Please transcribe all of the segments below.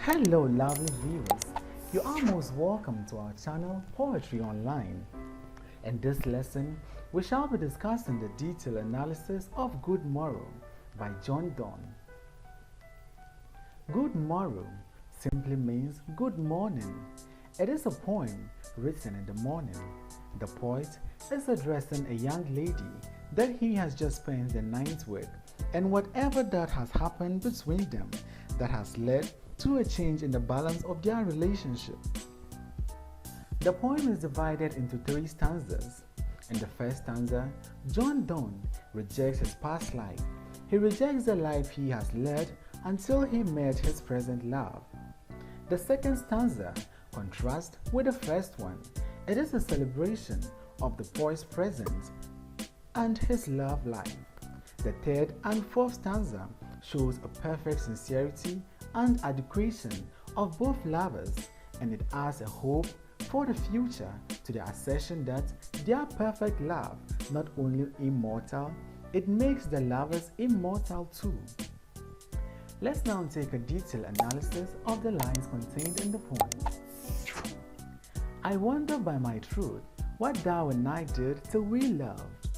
Hello lovely viewers, you are most welcome to our channel Poetry Online. In this lesson, we shall be discussing the detailed analysis of Good Morrow by Donne. Good morrow simply means good morning. It is a poem written in the morning. The poet is addressing a young lady that he has just spent the night with, and whatever that has happened between them that has led to a change in the balance of their relationship. The poem is divided into 3 stanzas. In the first stanza, Donne rejects his past life. He rejects the life he has led until he met his present love. The second stanza contrasts with the first one. It is a celebration of the poet's present and his love life. The third and fourth stanza shows a perfect sincerity and adequation of both lovers, and it adds a hope for the future to the assertion that their perfect love not only immortal, it makes the lovers immortal too. Let's now take a detailed analysis of the lines contained in the poem. I wonder by my truth what thou and I did till we loved.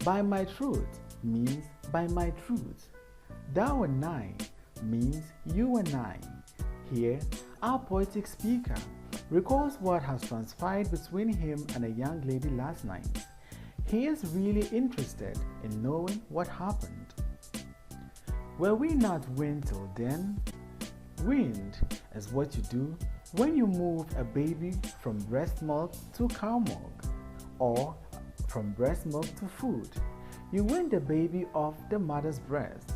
By my truth means by my truth. Thou and I means you and I. Here, our poetic speaker recalls what has transpired between him and a young lady last night. He is really interested in knowing what happened. Were we not weaned till then? Weaned is what you do when you move a baby from breast milk to cow milk, or from breast milk to food. You wean the baby off the mother's breast.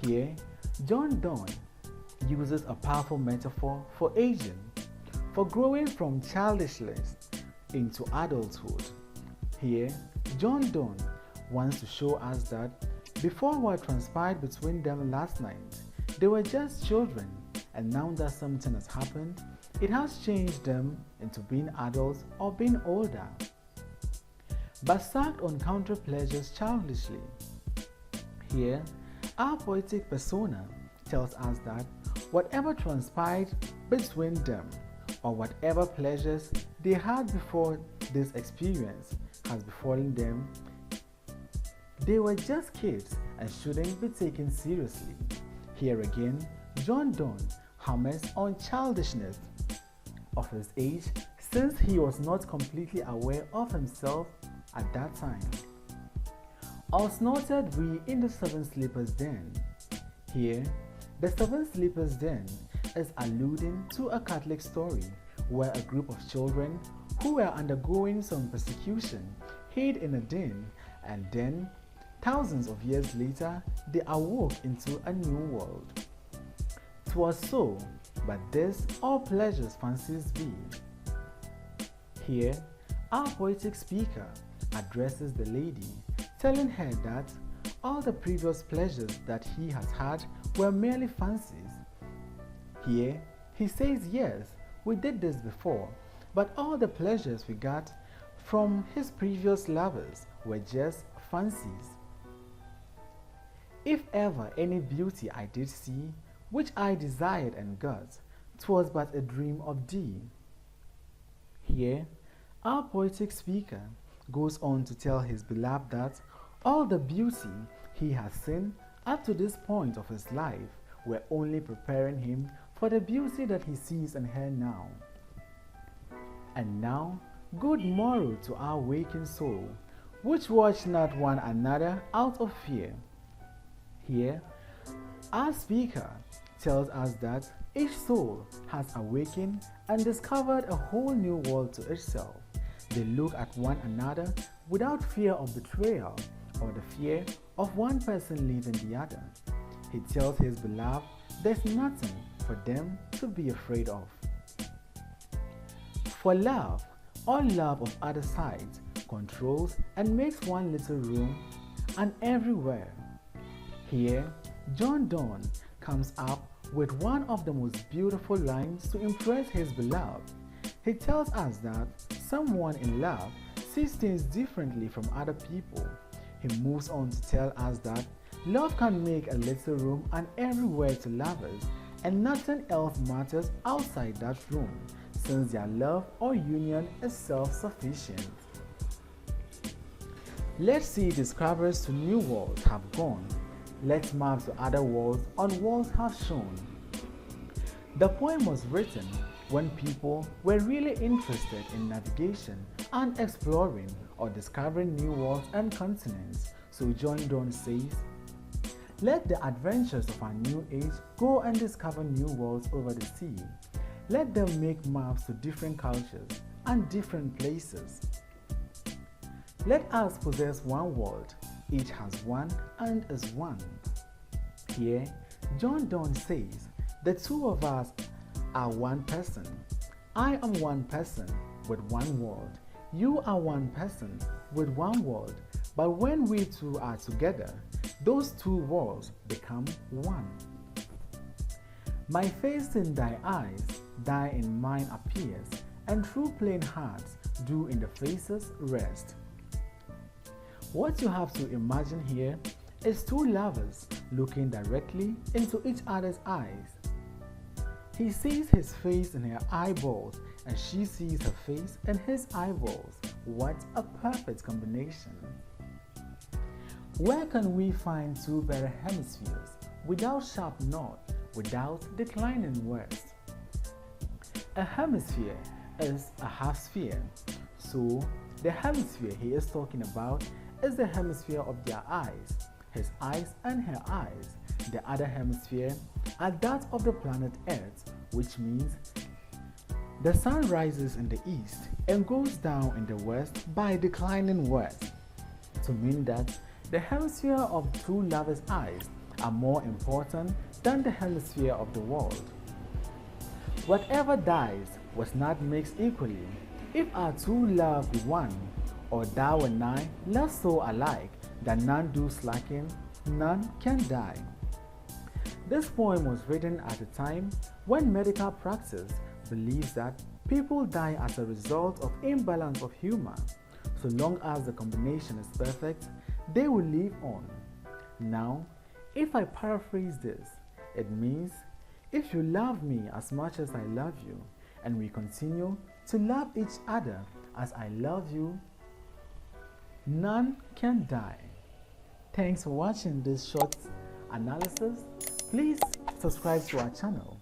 Here, Donne uses a powerful metaphor for aging, for growing from childishness into adulthood. Here, Donne wants to show us that before what transpired between them last night, they were just children, and now that something has happened, it has changed them into being adults or being older. But sacked on counter pleasures childishly. Here, our poetic persona tells us that whatever transpired between them, or whatever pleasures they had before this experience has befallen them, they were just kids and shouldn't be taken seriously. Here again, Donne hammers on childishness of his age, since he was not completely aware of himself at that time. Or snorted we in the 7 sleepers den. Here, the 7 sleepers den is alluding to a Catholic story where a group of children who were undergoing some persecution hid in a den, and then, thousands of years later, they awoke into a new world. 'Twas so, but this all pleasures fancies be. Here, our poetic speaker addresses the lady, telling her that all the previous pleasures that he has had were merely fancies. Here, he says yes, we did this before, but all the pleasures we got from his previous lovers were just fancies. If ever any beauty I did see, which I desired and got, 'twas but a dream of thee. Here, our poetic speaker goes on to tell his beloved that all the beauty he has seen up to this point of his life were only preparing him for the beauty that he sees in her now. And now, good morrow to our waking soul, which watch not one another out of fear. Here, our speaker tells us that each soul has awakened and discovered a whole new world to itself. They look at one another without fear of betrayal or the fear of one person leaving the other. He tells his beloved there's nothing for them to be afraid of. For love, all love of other sides, controls and makes one little room and everywhere. Here, Donne comes up with one of the most beautiful lines to impress his beloved. He tells us that someone in love sees things differently from other people. He moves on to tell us that love can make a little room and everywhere to lovers, and nothing else matters outside that room, since their love or union is self-sufficient. Let's see discoverers to new worlds have gone. Let's map to other worlds on worlds have shown. The poem was written when people were really interested in navigation and exploring or discovering new worlds and continents. So Donne says, let the adventurers of our new age go and discover new worlds over the sea. Let them make maps to different cultures and different places. Let us possess one world, each has one and is one. Here, Donne says, the two of us are one person. I am one person with one world. You are one person with one world. But when we two are together, those two worlds become one. My face in thy eyes, thy in mine appears, and through plain hearts do in the faces rest. What you have to imagine here is two lovers looking directly into each other's eyes. He sees his face in her eyeballs, and she sees her face in his eyeballs. What a perfect combination! Where can we find two better hemispheres without sharp north, without declining west? A hemisphere is a half sphere, so the hemisphere he is talking about is the hemisphere of their eyes, his eyes and her eyes. The other hemisphere are that of the planet Earth, which means the sun rises in the east and goes down in the west by declining west, to mean that the hemisphere of two lovers' eyes are more important than the hemisphere of the world. Whatever dies was not mixed equally. If our two love be one, or thou and I love so alike that none do slacken, none can die. This poem was written at a time when medical practice believes that people die as a result of imbalance of humor. So long as the combination is perfect, they will live on. Now, if I paraphrase this, it means if you love me as much as I love you, and we continue to love each other as I love you, none can die. Thanks for watching this short analysis. Please subscribe to our channel.